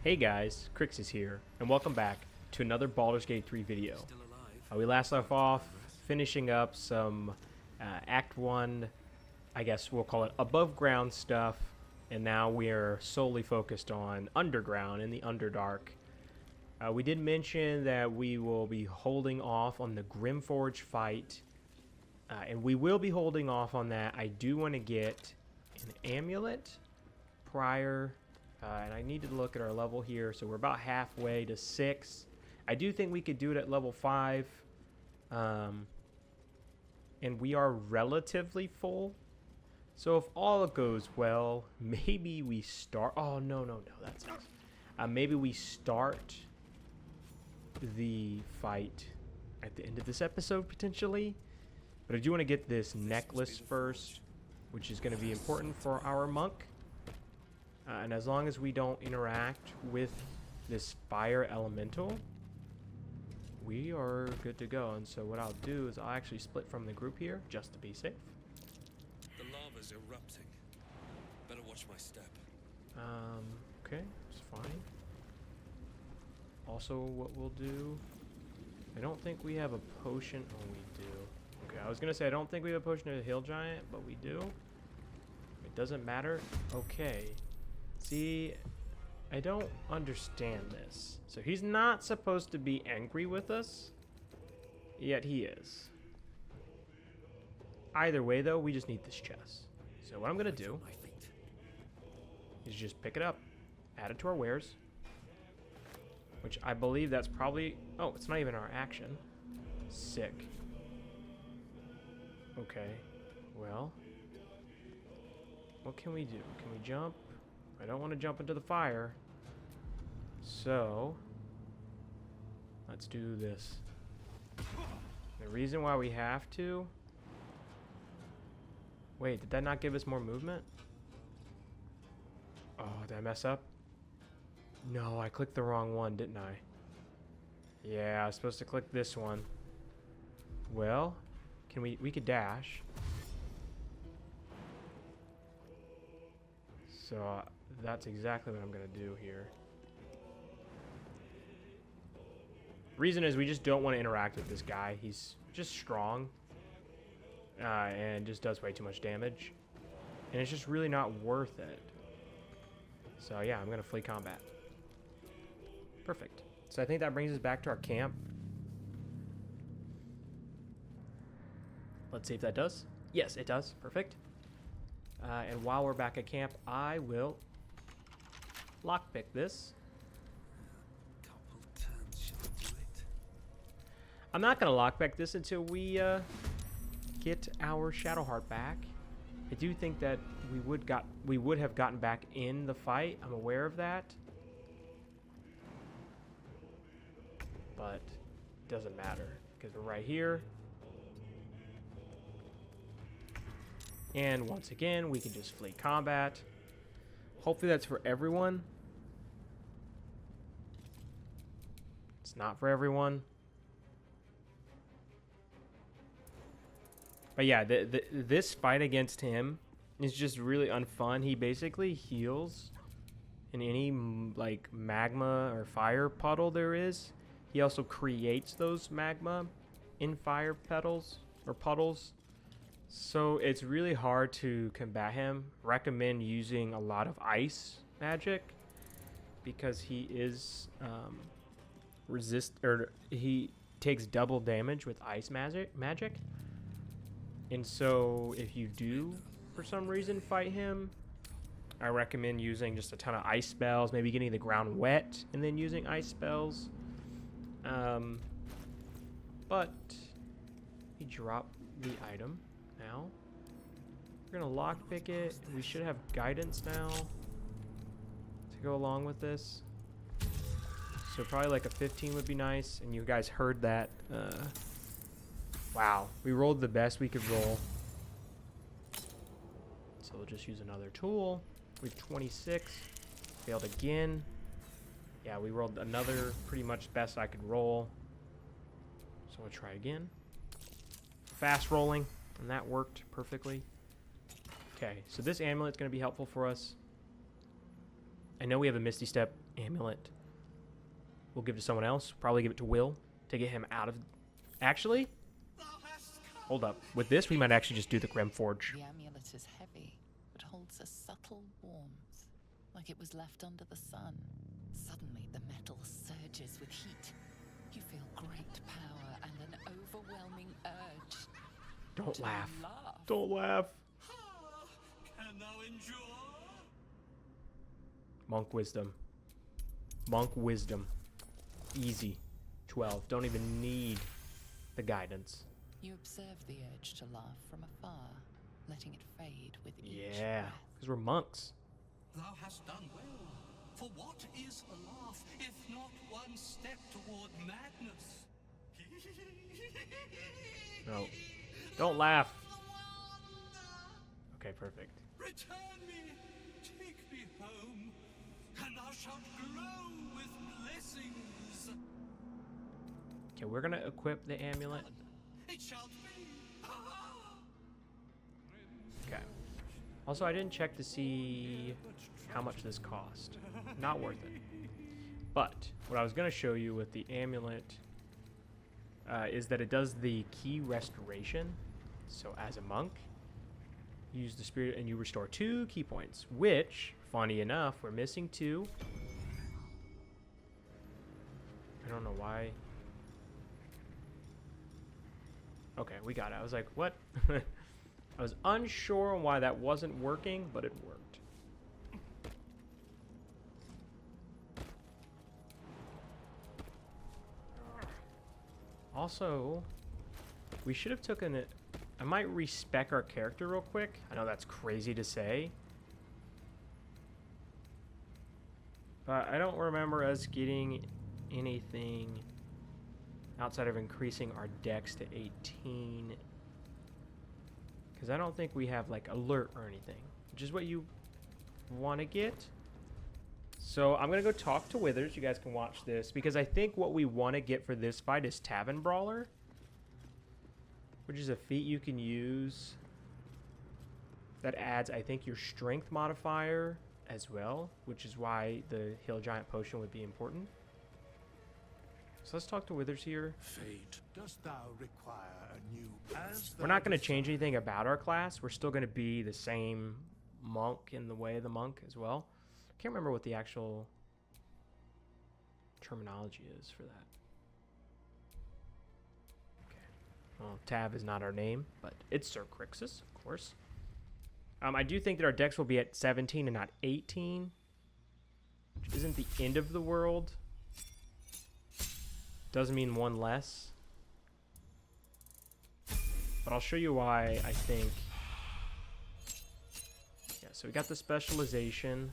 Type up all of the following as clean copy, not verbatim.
Hey guys, Crixsis here, and welcome back to another Baldur's Gate 3 video. We last left off finishing up some Act 1, I guess we'll call it above ground stuff, and now we are solely focused on underground in the Underdark. We did mention that we will be holding off on the Grymforge fight, and we will be holding off on that. I do want to get an amulet prior. And I need to look at our level here. So we're about halfway to 6. I do think we could do it at level 5. And we are relatively full. So if all goes well, maybe we start... Oh, no, that sucks. Maybe we start the fight at the end of this episode, potentially. But I do want to get this necklace first, which is going to be important for our monk. And as long as we don't interact with this fire elemental, we are good to go. And so what I'll do is I'll actually split from the group here, just to be safe. The lava's erupting. Better watch my step. Okay, it's fine. Also, what we'll do... I don't think we have a potion... Oh, we do. Okay, I was going to say I don't think we have a potion of the Hill Giant, but we do. It doesn't matter. Okay. See, I don't understand this. So he's not supposed to be angry with us, yet he is. Either way, though, we just need this chest. So what I'm going to do is just pick it up, add it to our wares, which I believe that's probably... Oh, it's not even our action. Sick. Okay, well, what can we do? Can we jump? I don't want to jump into the fire. So, let's do this. The reason why we have to... Wait, did that not give us more movement? Oh, did I mess up? No, I clicked the wrong one, didn't I? Yeah, I was supposed to click this one. Well, can we could dash. So, that's exactly what I'm going to do here. Reason is we just don't want to interact with this guy. He's just strong. And just does way too much damage. And it's just really not worth it. So yeah, I'm going to flee combat. Perfect. So I think that brings us back to our camp. Let's see if that does. Yes, it does. Perfect. And while we're back at camp, I will lockpick this. Couple turns should do it. I'm not going to lockpick this until we get our Shadowheart back. I do think that we would have gotten back in the fight. I'm aware of that. But it doesn't matter because we're right here. And once again, we can just flee combat. Hopefully that's for everyone. It's not for everyone. But yeah, this fight against him is just really unfun. He basically heals in any like magma or fire puddle there is. He also creates those magma in fire puddles. So it's really hard to combat him. Recommend using a lot of ice magic because he is he takes double damage with ice magic. And so if you do for some reason fight him, I recommend using just a ton of ice spells, maybe getting the ground wet and then using ice spells. But he dropped the item. Now we're gonna lockpick it. We should have guidance now to go along with this. So probably like a 15 would be nice. And you guys heard that. Wow, we rolled the best we could roll. So we'll just use another tool. We have 26. Failed again. Yeah, we rolled another pretty much best I could roll. So we'll try again. Fast rolling. And that worked perfectly. Okay, so this amulet's going to be helpful for us. I know we have a Misty Step amulet. We'll give it to someone else. Probably give it to Will to get him out of... Actually, hold up. With this, we might actually just do the Grymforge. The amulet is heavy, but holds a subtle warmth, like it was left under the sun. Suddenly, the metal surges with heat. You feel great power and an overwhelming urge. Don't to laugh. laugh. Don't laugh. Can thou endure? Monk Wisdom. Monk Wisdom. Easy. 12. Don't even need the guidance. You observe the urge to laugh from afar, letting it fade with each Yeah, breath. because we're monks. Thou hast done well. For what is a laugh, if not one step toward madness? No. Don't laugh. Okay, perfect. Return me, take me home, and thou shalt glow with blessings. Okay, we're going to equip the amulet. It shall be. Okay. Also, I didn't check to see how much this cost. Not worth it. But what I was going to show you with the amulet is that it does the key restoration. So as a monk, you use the spirit and you restore 2 key points, which, funny enough, we're missing 2. I don't know why. Okay, we got it. I was like, what? I was unsure on why that wasn't working, but it worked. Also, we should have taken it. I might respec our character real quick. I know that's crazy to say. But I don't remember us getting anything outside of increasing our dex to 18. Because I don't think we have like alert or anything, which is what you want to get. So I'm going to go talk to Withers. You guys can watch this because I think what we want to get for this fight is Tavern Brawler, which is a feat you can use that adds, I think, your strength modifier as well, which is why the Hill Giant Potion would be important. So let's talk to Withers here. Fate, dost thou require a new... We're not going to change anything about our class. We're still going to be the same monk in the way of the monk as well. Can't remember what the actual terminology is for that. Okay. Well, Tav is not our name, but it's Sir Crixsis, of course. I do think that our dex will be at 17 and not 18, which isn't the end of the world. Doesn't mean one less. But I'll show you why I think. Yeah, so we got the specialization.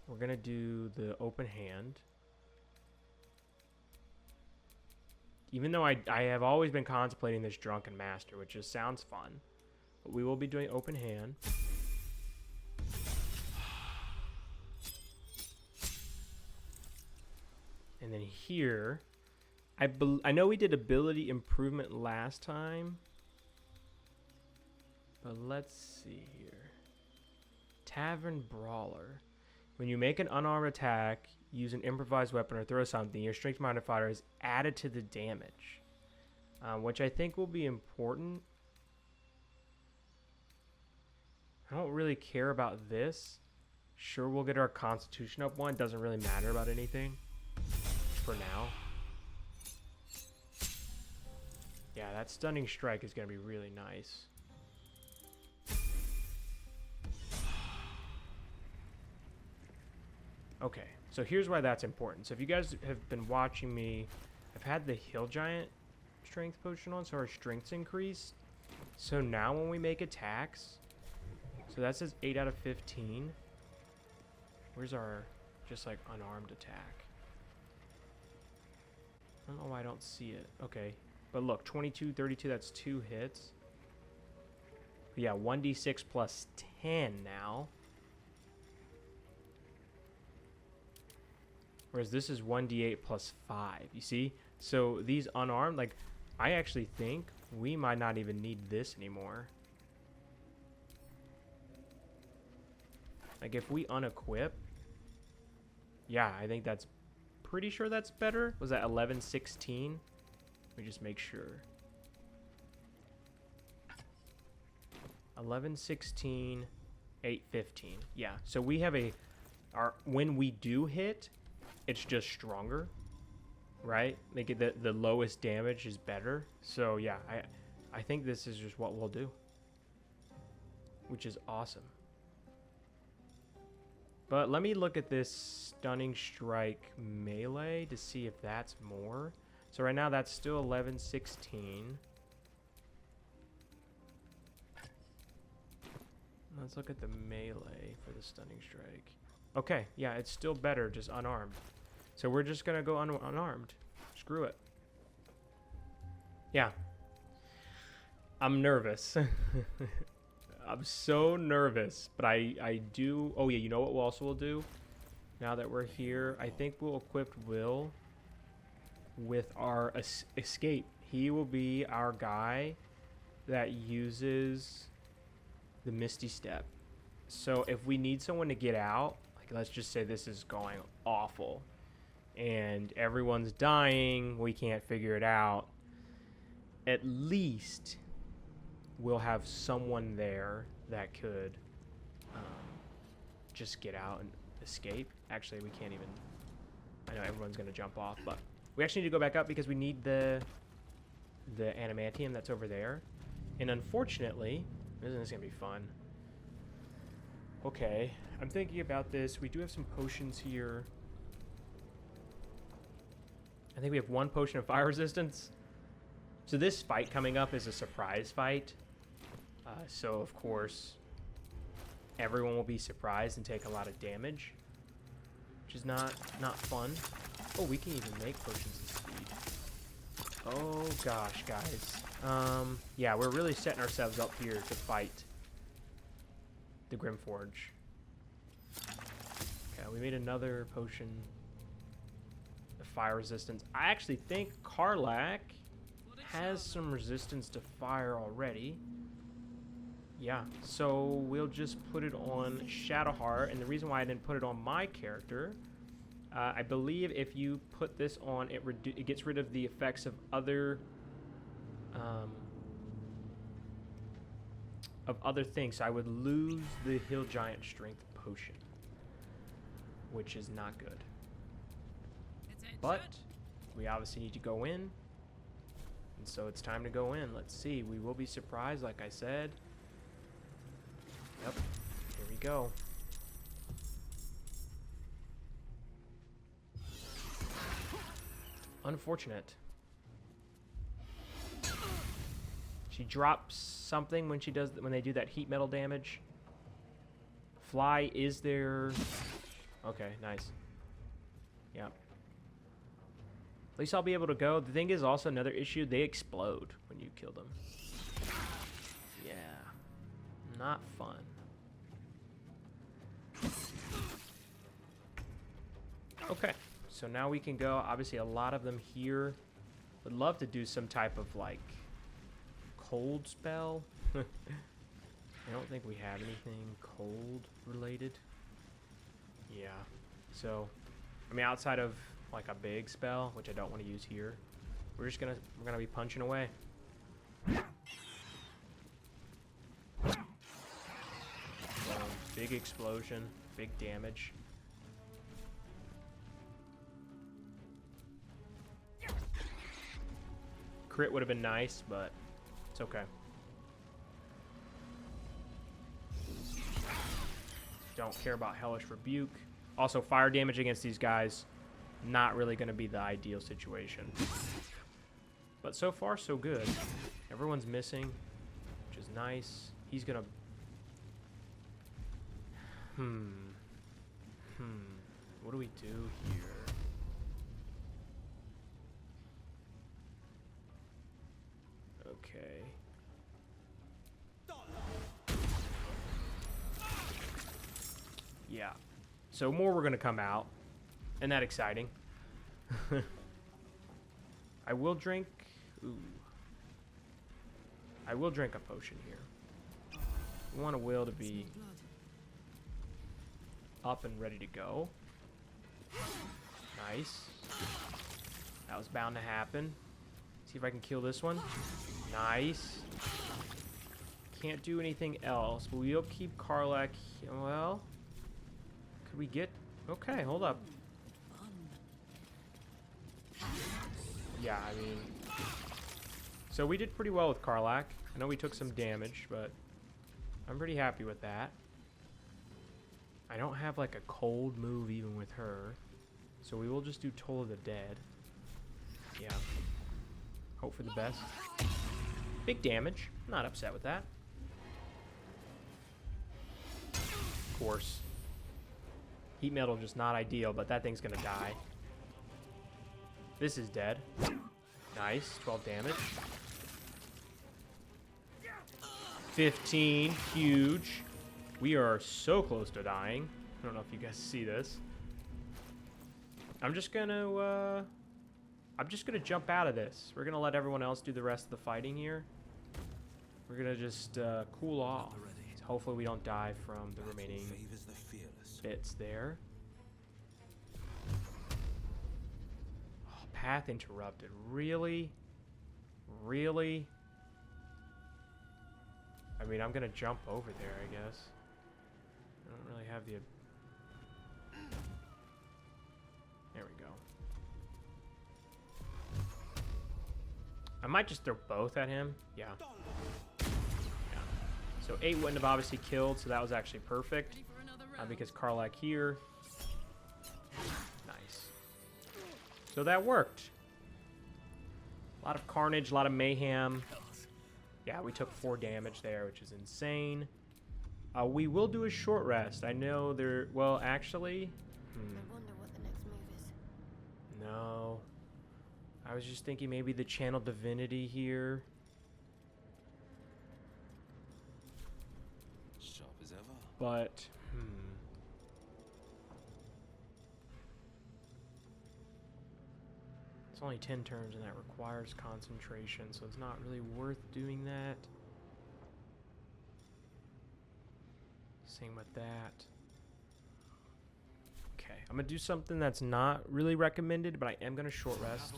We're going to do the open hand. Even though I have always been contemplating this Drunken Master, which just sounds fun. But we will be doing open hand. And then here, I know we did ability improvement last time. But let's see here. Tavern Brawler. When you make an unarmed attack, use an improvised weapon or throw something, your strength modifier is added to the damage. Which I think will be important. I don't really care about this. Sure, we'll get our constitution up 1. Doesn't really matter about anything. For now. Yeah, that stunning strike is going to be really nice. Okay, so here's why that's important. So if you guys have been watching me, I've had the Hill Giant strength potion on, so our strength's increased. So now when we make attacks, so that says 8 out of 15. Where's our just like unarmed attack? I don't know why I don't see it. Okay, but look, 22, 32, that's 2 hits. But yeah, 1d6 plus 10 now. Whereas this is 1d8 plus 5, you see? So these unarmed, like, I actually think we might not even need this anymore. Like, if we unequip, Yeah, I think that's pretty sure that's better. Was that 11:16? Let me just make sure. 11:16, 8:15. Yeah, so we have when we do hit, it's just stronger, right? Like the lowest damage is better. So yeah, I think this is just what we'll do, which is awesome. But let me look at this Stunning Strike melee to see if that's more. So right now that's still 11:16. Let's look at the melee for the Stunning Strike. Okay, yeah, it's still better just unarmed. So we're just gonna go unarmed. Screw it. Yeah. I'm nervous. I'm so nervous, but I do... Oh, yeah, you know what we also will do? Now that we're here, I think we'll equip Will with our escape. He will be our guy that uses the Misty Step. So if we need someone to get out, like let's just say this is going awful and everyone's dying, we can't figure it out, at least we'll have someone there that could just get out and escape. Actually, we can't even... I know everyone's going to jump off, but we actually need to go back up because we need the adamantium that's over there. And unfortunately, isn't this going to be fun? Okay, I'm thinking about this. We do have some potions here. I think we have one potion of fire resistance. So this fight coming up is a surprise fight. So, of course, everyone will be surprised and take a lot of damage, which is not fun. Oh, we can even make potions of speed. Oh, gosh, guys. Yeah, we're really setting ourselves up here to fight the Grymforge. Okay, we made another potion of fire resistance. I actually think Karlach has some resistance to fire already. Yeah, so we'll just put it on Shadowheart, and the reason why I didn't put it on my character, I believe if you put this on, it gets rid of the effects of other things. So I would lose the Hill Giant Strength Potion, which is not good. But we obviously need to go in, and so it's time to go in. Let's see. We will be surprised, like I said. Yep. Here we go. Unfortunate. She drops something when they do that heat metal damage. Fly is there. Okay, nice. Yeah. At least I'll be able to go. The thing is also another issue, they explode when you kill them. Yeah. Not fun. Okay, so now we can go. Obviously, a lot of them here. Would love to do some type of, like, cold spell. I don't think we have anything cold related. Yeah, so, I mean, outside of, like, a big spell, which I don't want to use here, we're gonna be punching away. Big explosion, big damage. Crit would have been nice, but it's okay. Don't care about Hellish Rebuke. Also, fire damage against these guys, not really going to be the ideal situation. But so far, so good. Everyone's missing, which is nice. He's going to... What do we do here? Okay. Yeah. So more were going to come out. Isn't that exciting? I will drink... Ooh. I will drink a potion here. I want a Will to be up and ready to go. Nice. That was bound to happen. See if I can kill this one. Nice. Can't do anything else, but we'll keep Karlach. Well, could we get... Okay, hold up. Yeah, I mean... So we did pretty well with Karlach. I know we took some damage, but I'm pretty happy with that. I don't have like a cold move even with her. So we will just do Toll of the Dead. Yeah. Hope for the best. Big damage. Not upset with that. Of course. Heat metal just not ideal, but that thing's gonna die. This is dead. Nice. 12 damage. 15. Huge. We are so close to dying. I don't know if you guys see this. I'm just gonna jump out of this. We're gonna let everyone else do the rest of the fighting here. We're gonna just cool off. Hopefully we don't die from the remaining bits there. Oh, path interrupted. Really? Really? I mean, I'm gonna jump over there, I guess. I don't really have the... There we go. I might just throw both at him. Yeah. So 8 wouldn't have obviously killed, so that was actually perfect. Because Karlach here. Nice. So that worked. A lot of carnage, a lot of mayhem. Yeah, we took 4 damage there, which is insane. We will do a short rest. I know there... Well, actually... I wonder what the next move is. No. I was just thinking maybe the Channel Divinity here. Sharp as ever. But... It's only 10 turns and that requires concentration, so it's not really worth doing that. Same with that. Okay, I'm gonna do something that's not really recommended, but I am gonna short rest.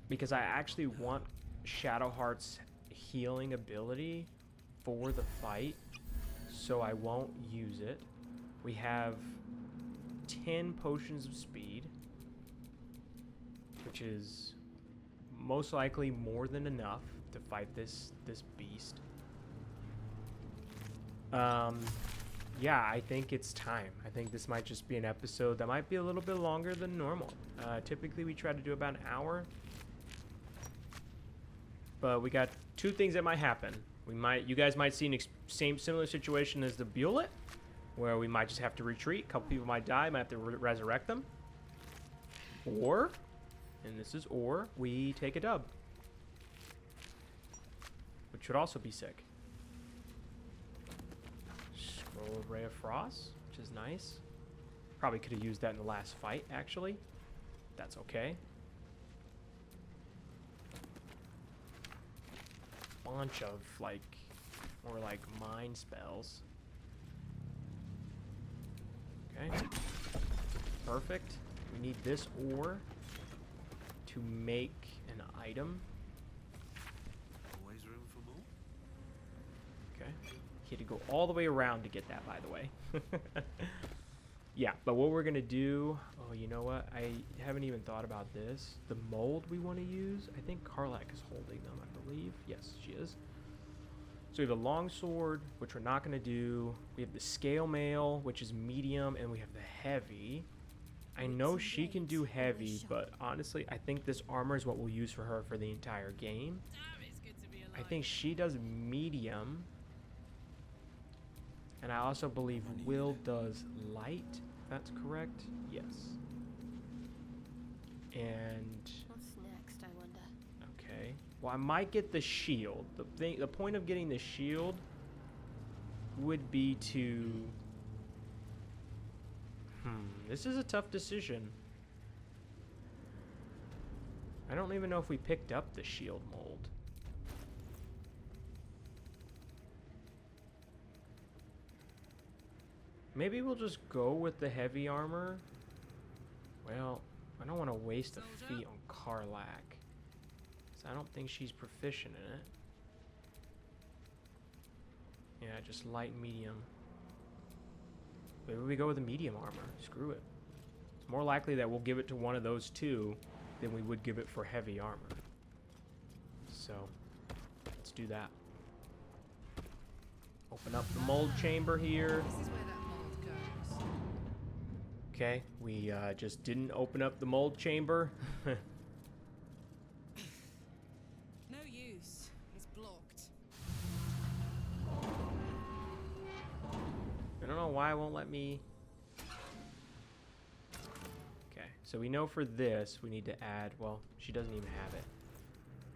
Because I actually want Shadowheart's healing ability for the fight, so I won't use it. We have 10 potions of speed, which is most likely more than enough to fight this beast. Yeah, I think it's time. I think this might just be an episode that might be a little bit longer than normal. Typically we try to do about an hour, but we got 2 things that might happen. You guys might see an similar situation as the Bullet, where we might just have to retreat. A couple people might die, might have to resurrect them, or, and this is or, we take a dub, which would also be sick. Scroll of Ray of Frost, which is nice. Probably could have used that in the last fight, actually. That's okay. Bunch of, like, more like mind spells. Okay. Perfect. We need this ore to make an item. Always room for more. Okay. He had to go all the way around to get that, by the way. Yeah, but what we're gonna do... Oh, you know what? I haven't even thought about this. The mold we want to use, I think Karlach is holding them, I believe. Yes, she is. So we have a longsword, which we're not gonna do. We have the scale mail, which is medium, and we have the heavy. I know she can do heavy, but honestly, I think this armor is what we'll use for her for the entire game. I think she does medium. And I also believe Will does light. That's correct? Yes. And... What's next, I wonder? Okay. Well, I might get the shield. The point of getting the shield would be to... This is a tough decision. I don't even know if we picked up the shield mold. Maybe we'll just go with the heavy armor. Well, I don't want to waste a feat on Karlak. So I don't think she's proficient in it. Yeah, just light and medium. Maybe we go with the medium armor. Screw it. It's more likely that we'll give it to one of those two than we would give it for heavy armor. So, let's do that. Open up the mold chamber here. This is where that mold goes. Okay, we just didn't open up the mold chamber. No use. It's blocked. I don't know why it won't let me. Okay, so we know for this we need to add, well, she doesn't even have it.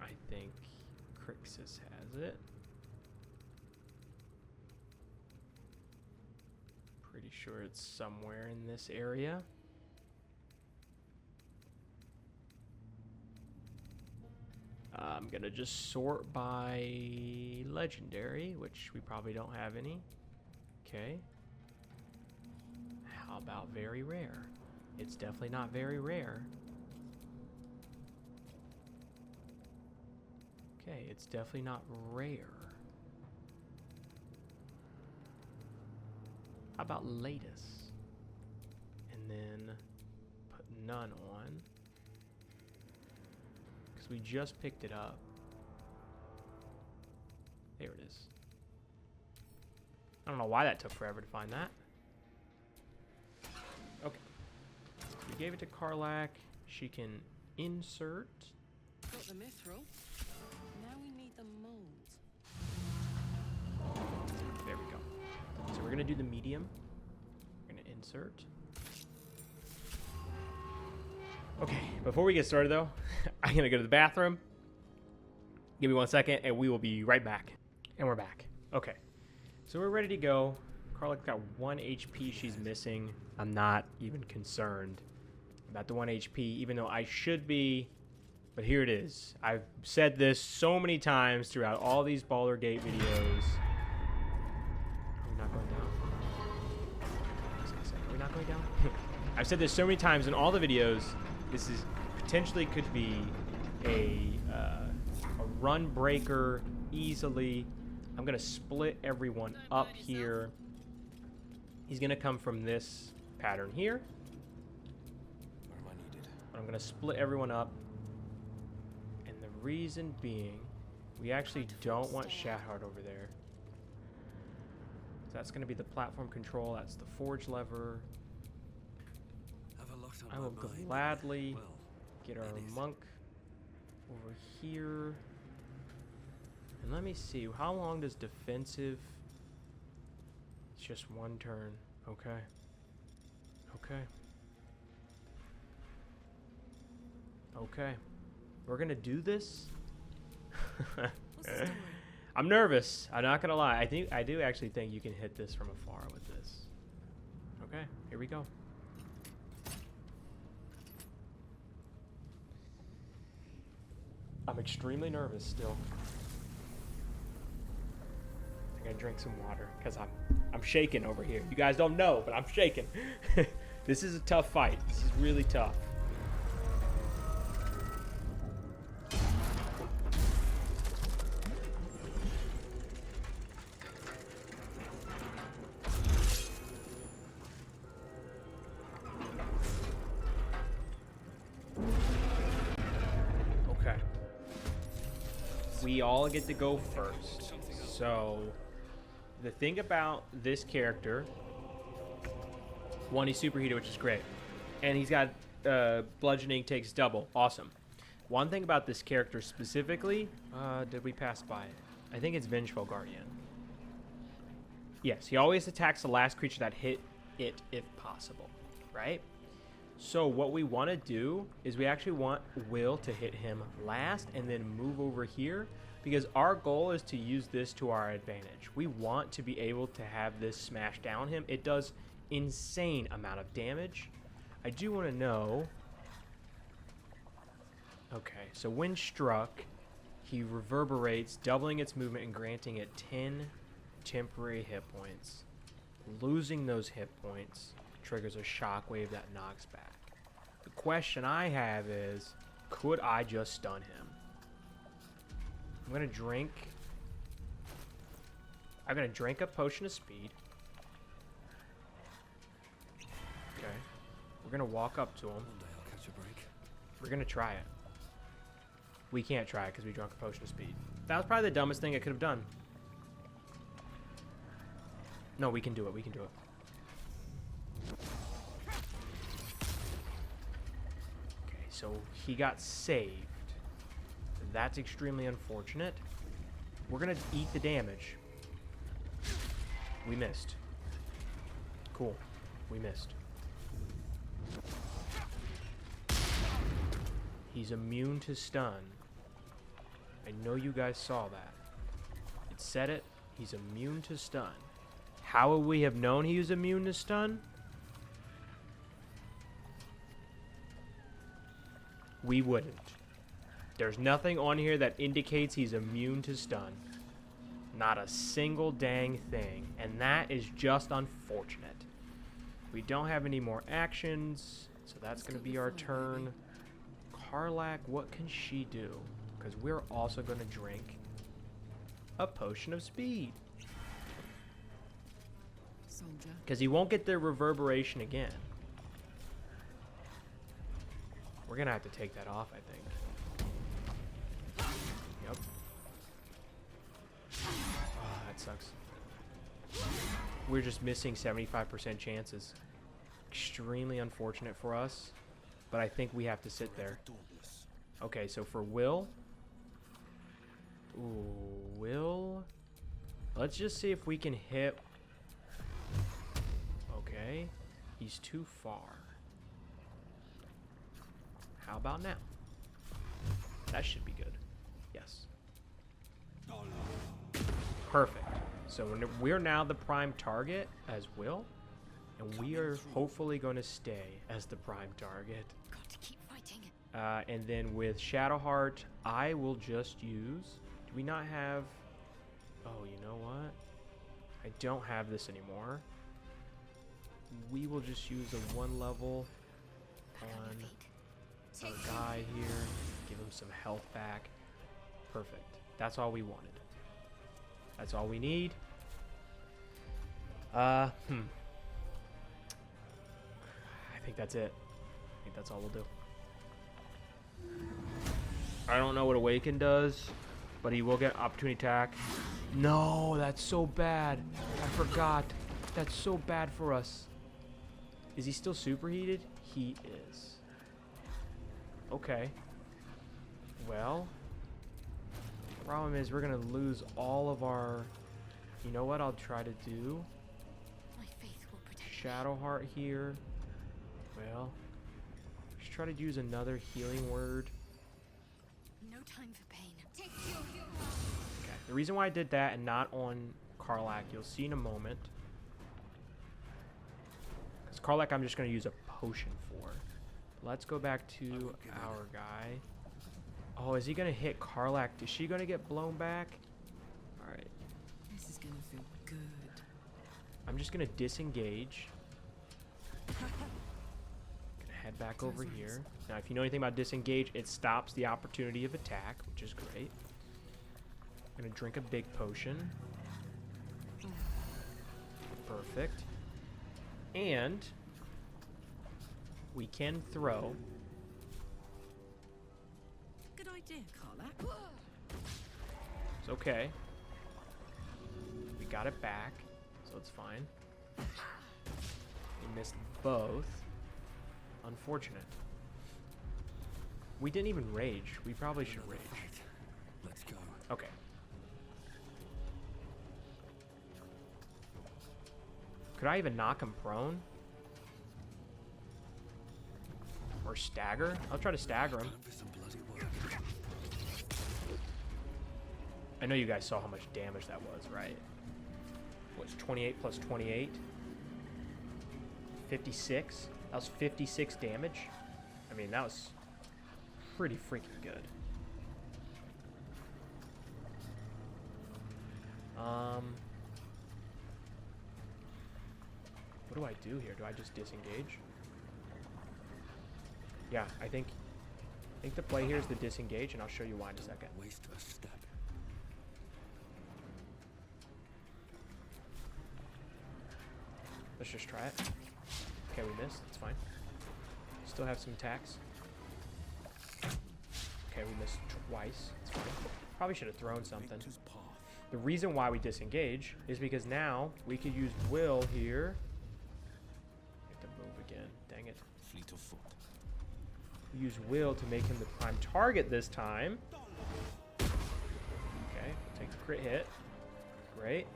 I think Crixsis has it. Pretty sure it's somewhere in this area. I'm gonna just sort by legendary, which we probably don't have any. Okay. How about very rare? It's definitely not very rare. Okay, it's definitely not rare. How about latest? And then put none on. Because we just picked it up. There it is. I don't know why that took forever to find that. Okay. We gave it to Karlak. She can insert. Got the mithril. Now we need the mold. There we go. So we're gonna do the medium. We're gonna insert. Okay, before we get started though, I'm gonna go to the bathroom. Give me 1 second and we will be right back. And we're back. Okay, so we're ready to go. Karlak's got 1 HP she's missing. I'm not even concerned about the 1 HP, even though I should be. But here it is. I've said this so many times throughout all these Baldur Gate videos. Are we not going down? I was gonna say, are we not going down? I've said this so many times in all the videos. This is potentially could be a run breaker easily. I'm gonna split everyone up here. He's gonna come from this pattern here. Where am I needed? I'm gonna split everyone up. And the reason being, we actually don't want Shadhard over there. So that's gonna be the platform control. That's the forge lever. Have a lot on I my will mind. gladly Well, get our anything. monk over here. And let me see, how long does defensive? It's just 1 turn. Okay. Okay. Okay. We're gonna do this. What's the story? I'm nervous. I'm not gonna lie. I do actually think you can hit this from afar with this. Okay, here we go. I'm extremely nervous still. I gotta drink some water because I'm shaking over here. You guys don't know, but I'm shaking. This is a tough fight. This is really tough. Okay. We all get to go first. So, the thing about this character, one, he's superheated, which is great. And he's got bludgeoning takes double. Awesome. One thing about this character specifically, did we pass by it? I think it's Vengeful Guardian. Yes, he always attacks the last creature that hit it if possible, right? So what we want to do is we actually want Will to hit him last and then move over here, because our goal is to use this to our advantage. We want to be able to have this smash down him. It does insane amount of damage. I do want to know. Okay, so when struck, he reverberates, doubling its movement and granting it 10 temporary hit points. Losing those hit points triggers a shockwave that knocks back. The question I have is, could I just stun him? I'm gonna drink. I'm gonna drink a potion of speed. Okay. We're gonna walk up to him. One day I'll catch a break. We're gonna try it. We can't try it because we drank a potion of speed. That was probably the dumbest thing I could have done. No, we can do it. We can do it. Okay, so he got saved. That's extremely unfortunate. We're gonna eat the damage. We missed. Cool. We missed. He's immune to stun. I know you guys saw that. It said it. He's immune to stun. How would we have known he was immune to stun? We wouldn't. There's nothing on here that indicates he's immune to stun. Not a single dang thing. And that is just unfortunate. We don't have any more actions, so that's going to be our turn. Karlach, what can she do? Because we're also going to drink a potion of speed. Because he won't get the reverberation again. We're going to have to take that off, I think. Yep. Oh, that sucks. We're just missing 75% chances. Extremely unfortunate for us. But I think we have to sit there. Okay, so for Will. Ooh, Will. Let's just see if we can hit. Okay. He's too far. How about now? That should be good. Yes. Perfect. So we're now the prime target as Will. And we are hopefully going to stay as the prime target. Got to keep fighting. And then with Shadowheart, I will just use... Do we not have... Oh, you know what? I don't have this anymore. We will just use a 1 level on our guy here. Give him some health back. Perfect. That's all we wanted. That's all we need. I think that's it. I think that's all we'll do. I don't know what Awaken does, but he will get opportunity attack. No, that's so bad. I forgot. That's so bad for us. Is he still superheated? He is. Okay. Well, problem is we're going to lose all of our... You know what I'll try to do? My faith will protect Shadowheart here. Well, let's try to use another healing word. no time for pain. Okay, the reason why I did that and not on Karlach, you'll see in a moment. Because Karlach I'm just going to use a potion for. Let's go back to our guy. Oh, is he going to hit Karlach? Is she going to get blown back? Alright. This is gonna feel good. I'm just going to disengage. Gonna head back over here. Now, if you know anything about disengage, it stops the opportunity of attack, which is great. I'm gonna drink a big potion. Perfect. And we can throw. Good idea, Karlach. It's okay. We got it back, so it's fine. We missed both. Unfortunate. We didn't even rage. We probably should rage. Let's go. Okay. Could I even knock him prone? Or stagger? I'll try to stagger him. Time for some bloody work. I know you guys saw how much damage that was, right? What's 28 plus 28? 56? That was 56 damage? I mean, that was pretty freaking good. What do I do here? Do I just disengage? Yeah, I think the play here is the disengage, and I'll show you why in a second. Waste a step. Let's just try it. Okay, we missed. It's fine. Still have some attacks. Okay, we missed twice. It's fine. Probably should have thrown something. Victor's path. The reason why we disengage is because now we could use will here. I have to move again. Dang it. Fleet of foot. Use will to make him the prime target this time. Okay, take the crit hit. Great.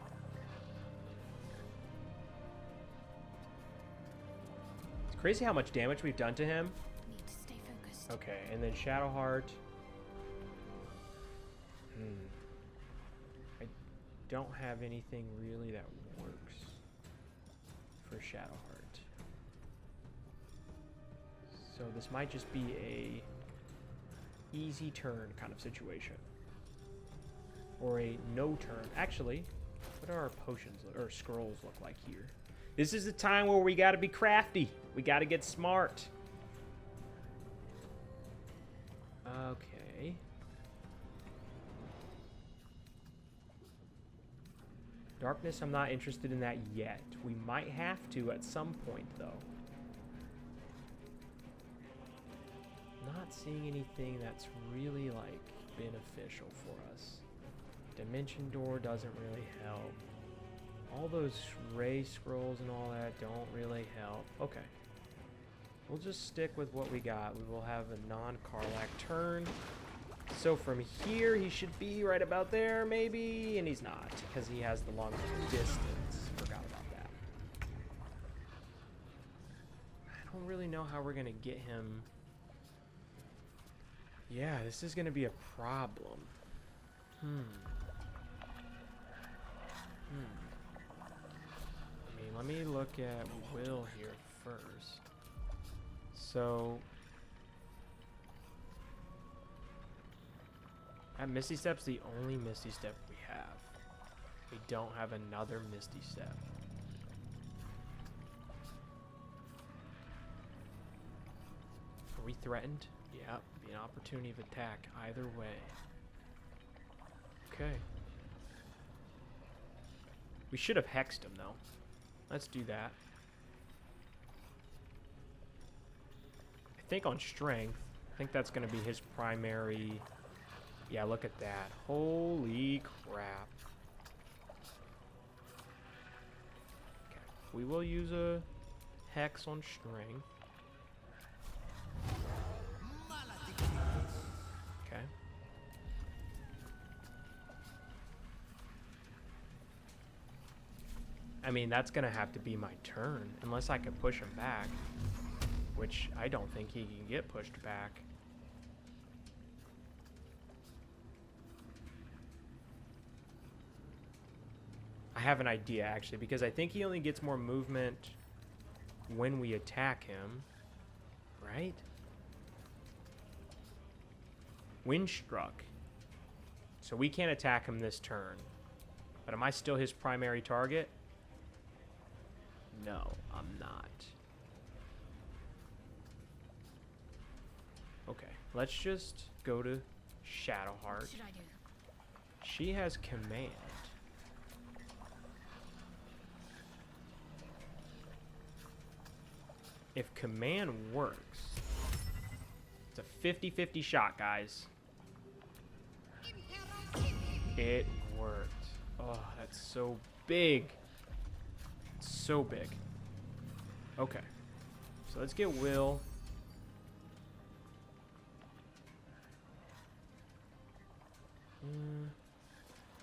It's crazy how much damage we've done to him. Need to stay focused. Okay, and then Shadowheart. I don't have anything really that works for Shadowheart. So this might just be a easy turn kind of situation. Or a no turn. Actually, what are our potions or scrolls look like here? This is the time where we gotta be crafty. We gotta get smart. Okay. Darkness, I'm not interested in that yet. We might have to at some point, though. Not seeing anything that's really, like, beneficial for us. Dimension Door doesn't really help. All those ray scrolls and all that don't really help. Okay. We'll just stick with what we got. We will have a non-Karlach turn. So from here, he should be right about there, maybe, and he's not, because he has the longest distance. Forgot about that. I don't really know how we're going to get him. Yeah, this is going to be a problem. I mean, let me look at Will here first. So... that Misty Step's the only Misty Step we have. We don't have another Misty Step. Are we threatened? Yep, be an opportunity of attack either way. Okay. We should have hexed him though. Let's do that. I think on strength, I think that's going to be his primary. Yeah, look at that. Holy crap. Okay. We will use a hex on strength. Okay. I mean, that's going to have to be my turn, unless I can push him back, which I don't think he can get pushed back. I have an idea, actually, because I think he only gets more movement when we attack him, right? Windstruck. So we can't attack him this turn. But am I still his primary target? No, I'm not. Okay, let's just go to Shadowheart. What should I do? She has command. If command works, it's a 50-50 shot, guys. It worked. Oh, that's so big. It's so big. Okay. So let's get Will.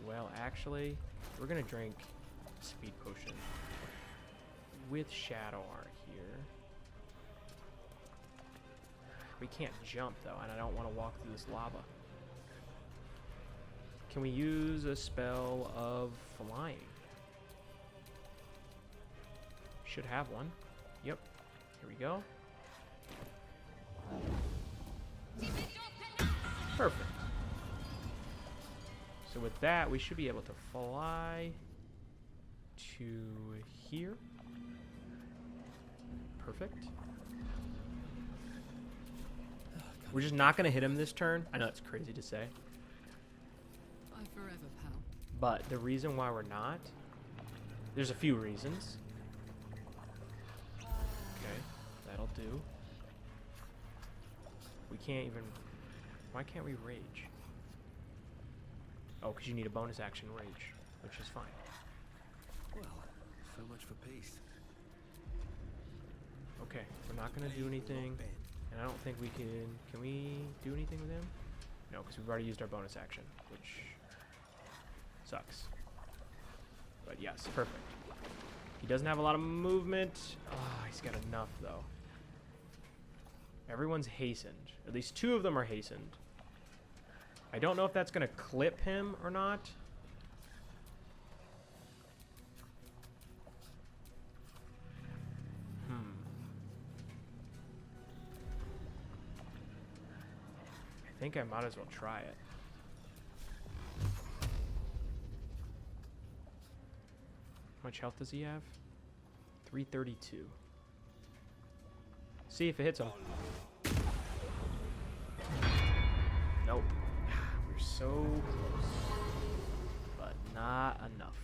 Well, actually, we're going to drink Speed Potion with Shadowheart here. We can't jump, though, and I don't want to walk through this lava. Can we use a spell of flying? Should have one. Yep. Here we go. Perfect. So with that, we should be able to fly to here. Perfect. We're just not going to hit him this turn. I know it's crazy to say. Bye forever, pal. But the reason why we're not, there's a few reasons. Okay, that'll do. We can't even, why can't we rage? Oh, because you need a bonus action rage, which is fine. Well, so much for peace. Okay, we're not going to do anything. And I don't think we can we do anything with him? No, because we've already used our bonus action, which sucks. But yes, perfect. He doesn't have a lot of movement. Oh, he's got enough, though. Everyone's hastened. At least 2 of them are hastened. I don't know if that's going to clip him or not. I think I might as well try it. How much health does he have? 332. See if it hits him. Nope. We're so close. But not enough.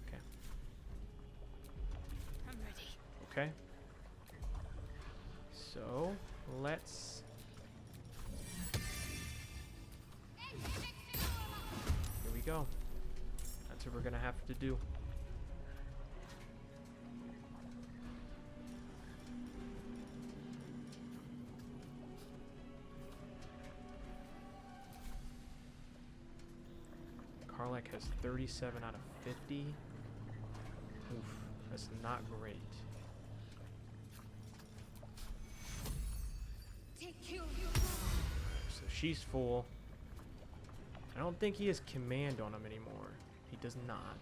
Okay. I'm ready. Okay. So, let's... Here we go. That's what we're gonna have to do. Karlach has 37 out of 50. Oof, that's not great. So she's full. I don't think he has command on him anymore. He does not.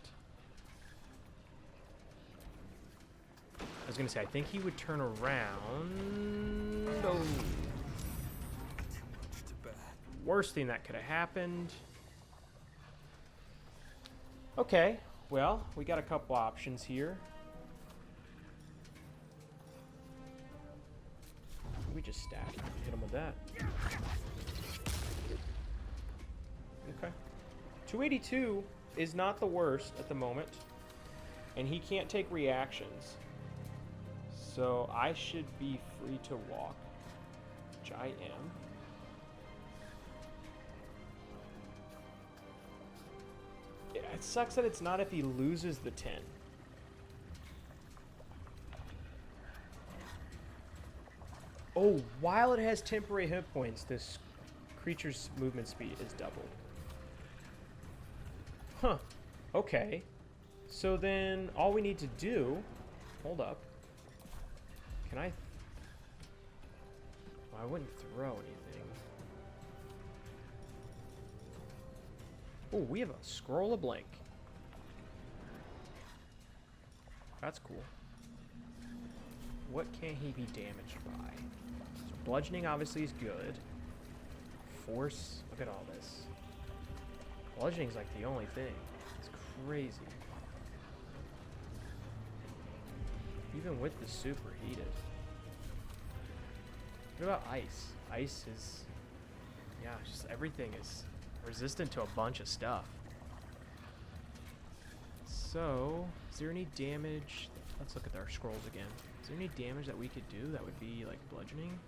I was gonna say, I think he would turn around. Oh. Worst thing that could have happened. Okay, well, we got a couple options here. We just stack him. Hit him with that. Okay. 282 is not the worst at the moment. And he can't take reactions. So I should be free to walk. Which I am. Yeah, it sucks that it's not if he loses the 10. Oh, while it has temporary hit points, this creature's movement speed is doubled. Huh. Okay. So then all we need to do... Hold up. Can I... Well, I wouldn't throw anything. Oh, we have a scroll of blank. That's cool. What can he be damaged by? So bludgeoning obviously is good. Force, look at all this. Bludgeoning's like the only thing. It's crazy. Even with the superheated. What about ice? Ice is, yeah, just everything is resistant to a bunch of stuff. So, is there any damage? Let's look at our scrolls again. Is there any damage that we could do that would be like bludgeoning?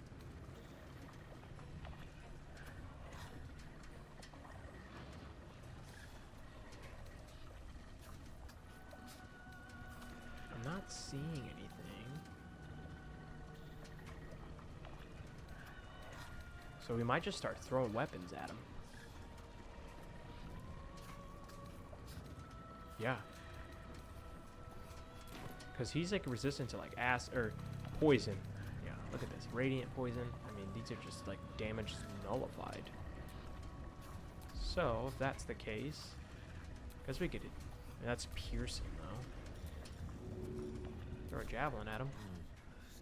I'm not seeing anything. So we might just start throwing weapons at him. Yeah. Because he's like resistant to like or poison. Yeah, look at this. Radiant poison. I mean, these are just like damage nullified. So, if that's the case, guess we could... That's piercing, though. Throw a javelin at him.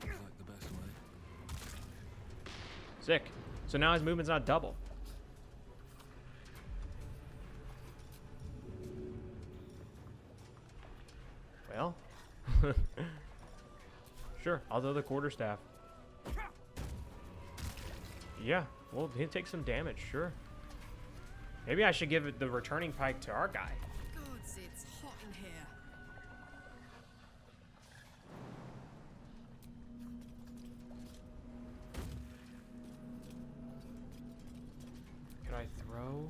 Seems like the best way. Sick. So now his movement's not double. Well. Sure, I'll throw the quarterstaff. Yeah, well, he'll take some damage, sure. Maybe I should give it the returning pike to our guy. Gods, it's hot in here. Can I throw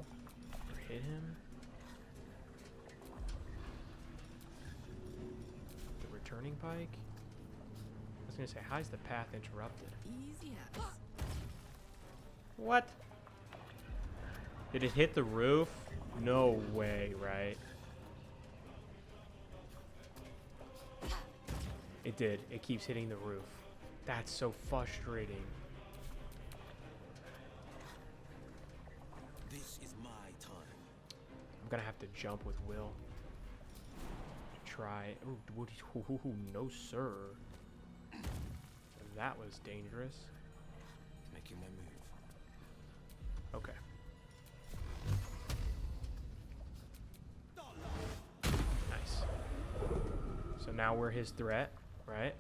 or hit him? The returning pike? I was gonna say, how's the path interrupted? Easy as. What? Did it hit the roof? No way, right? It did. It keeps hitting the roof. That's so frustrating. This is my time. I'm gonna have to jump with Will. Try. Ooh, no, sir. That was dangerous. Making my move. Okay. Nice. So now we're his threat, right?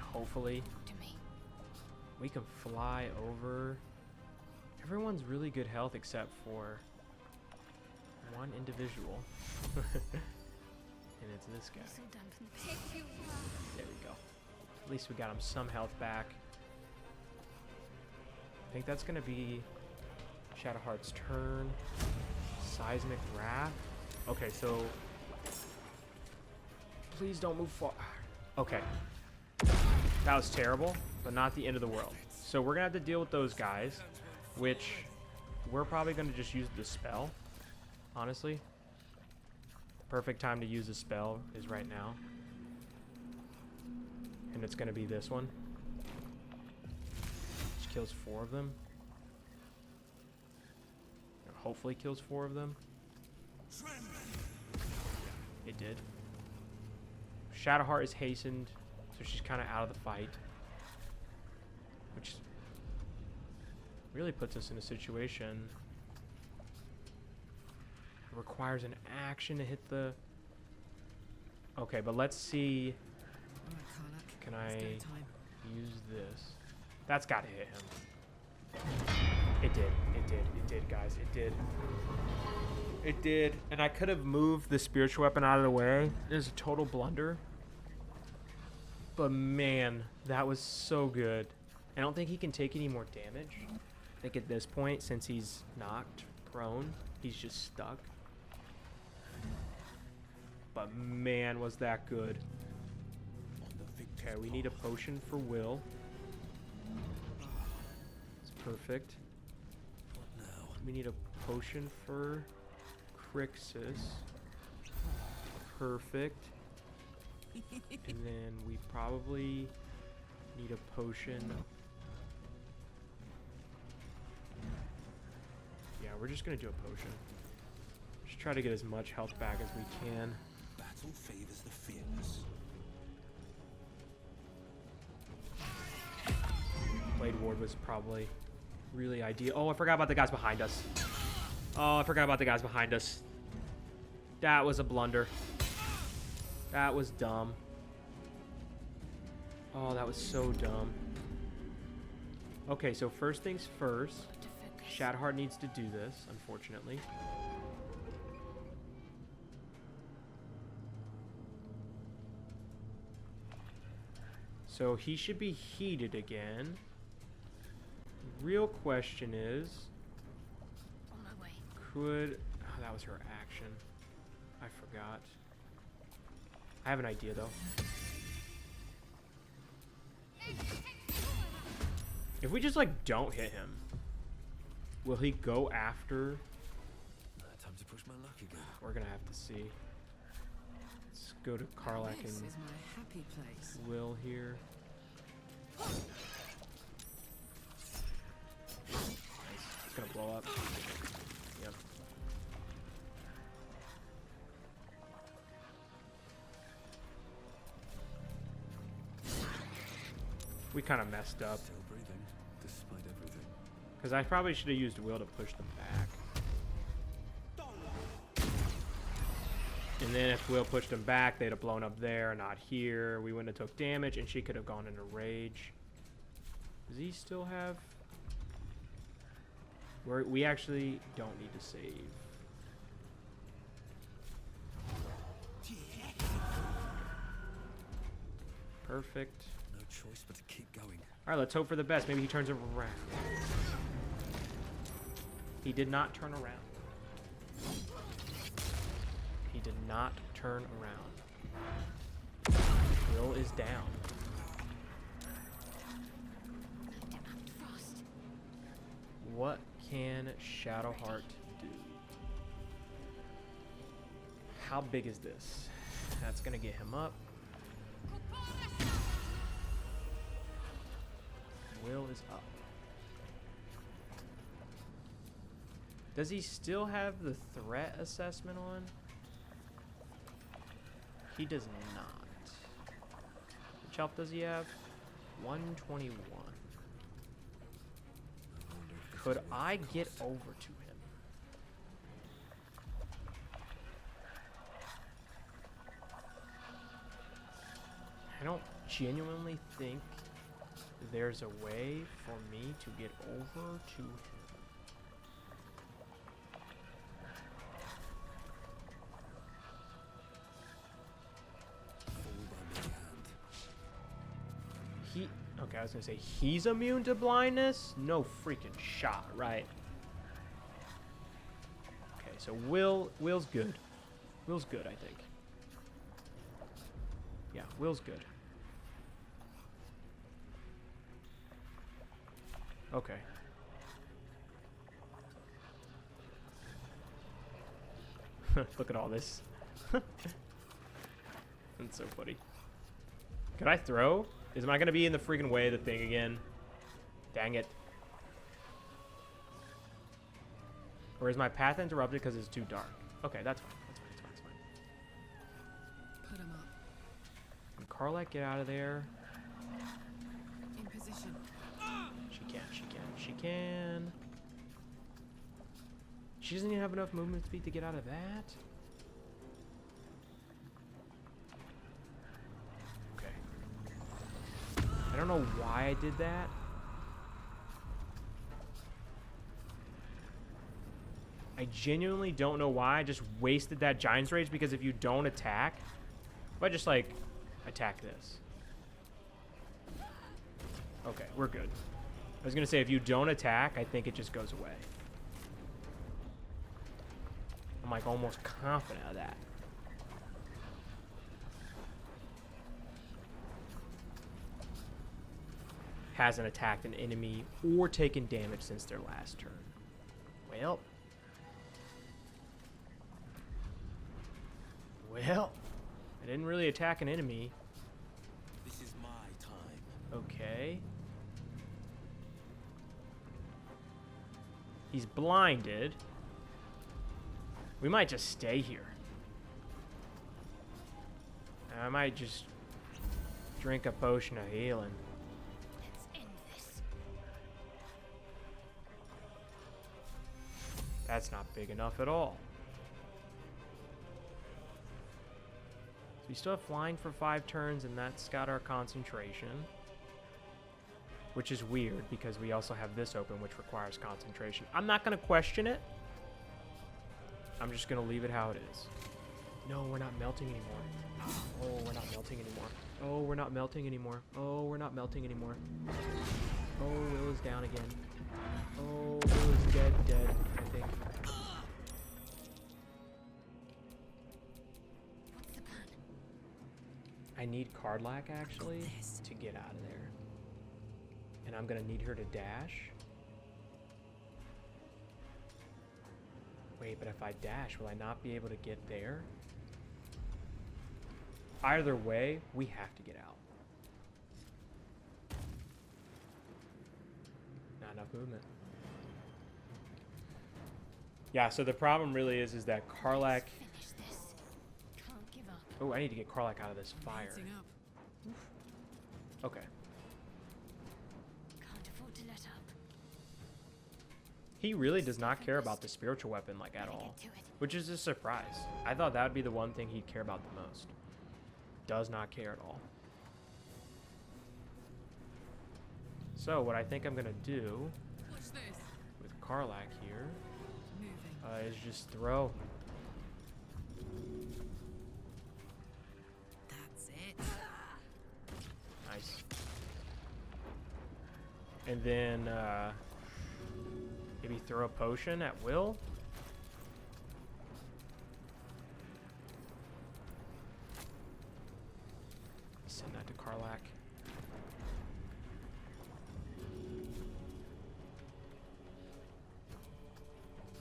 Hopefully To me. we can fly over. Everyone's really good health except for one individual. And it's this guy. This will dampen the pain. There we go. At least we got him some health back. I think that's gonna be Shadowheart's turn. Seismic Wrath. Okay, so please don't move far. Okay. That was terrible, but not the end of the world. So we're gonna have to deal with those guys, which we're probably gonna just use the spell, honestly. Perfect time to use a spell is right now. And it's going to be this one. Which kills 4 of them. Or hopefully kills 4 of them. It did. Shadowheart is hastened, so she's kind of out of the fight. Which really puts us in a situation. Requires an action to hit the... Okay, but let's see. Can I use this? That's got to hit him. It did. It did. It did, guys. It did. It did. And I could have moved the spiritual weapon out of the way. It was a total blunder. But man, that was so good. I don't think he can take any more damage. I think at this point, since he's knocked prone, he's just stuck. But man, was that good. Okay, we need a potion for Will. It's perfect. We need a potion for Crixsis. Perfect. And then we probably need a potion. Yeah, we're just gonna do a potion. Just try to get as much health back as we can. Battle favors the fearless. Blade Ward was probably really ideal. Oh, I forgot about the guys behind us. Oh, I forgot about the guys behind us. That was a blunder. That was dumb. Oh, that was so dumb. Okay, so first things first. Shadowheart needs to do this, unfortunately. So he should be heated again. Real question is, On my way. could... Oh, that was her action. I forgot. I have an idea, though. If we just, like, don't hit him, will he go after... Time to push my luck again. We're gonna have to see. Let's go to Karlak This and is my happy place. Will here. Nice. It's gonna blow up. Yep. We kind of messed up. Still breathing, despite everything. Because I probably should have used Will to push them back. And then if Will pushed him back, they'd have blown up there, not here. We wouldn't have took damage, and she could have gone into rage. Does he still have... We actually don't need to save. Perfect. No choice but to keep going. Alright, let's hope for the best. Maybe he turns around. He did not turn around. He did not turn around. Will is down. What can Shadowheart do? How big is this? That's gonna get him up. Will is up. Does he still have the threat assessment on? He does not. Which health does he have? 121. Could I get over to him? I don't genuinely think there's a way for me to get over to him. Okay, I was gonna say he's immune to blindness? No freaking shot, right? Okay, so Will's good. Will's good, I think. Yeah, Will's good. Okay. Look at all this. That's so funny. Could I throw? Am I going to be in the freaking way of the thing again? Dang it. Or is my path interrupted because it's too dark? Okay, that's fine. That's fine. Put him up. Can Carlac get out of there? In position. She can. She doesn't even have enough movement speed to get out of that? I don't know why I did that. I genuinely don't know why. I just wasted that Giant's Rage because if you don't attack... If I just, like, attack this. Okay, we're good. I was going to say, if you don't attack, I think it just goes away. I'm, like, almost confident of that. Hasn't attacked an enemy or taken damage since their last turn. Well, I didn't really attack an enemy. This is my time. Okay. He's blinded. We might just stay here. I might just drink a potion of healing. That's not big enough at all. So we still have flying for 5 turns, and that's got our concentration. Which is weird, because we also have this open, which requires concentration. I'm not going to question it. I'm just going to leave it how it is. No, we're not melting anymore. Oh, we're not melting anymore. Oh, we're not melting anymore. Oh, we're not melting anymore. Oh, Will is down again. Oh, Will is dead, I think. What's the plan? I need Carlac, actually, to get out of there. And I'm going to need her to dash. Wait, but if I dash, will I not be able to get there? Either way, we have to get out. Not enough movement. Yeah, so the problem really is that Carlac... Finish this. Can't give up. Oh, I need to get Carlac out of this fire. Lighting up. Okay. Can't afford to let up. He really does not care about the spiritual weapon like at all, which is a surprise. I thought that would be the one thing he'd care about the most. Does not care at all. So what I think I'm gonna do Watch this. with Karlak here Moving. is just throw. That's it. Nice. And then maybe throw a potion at will. Send that to Karlak.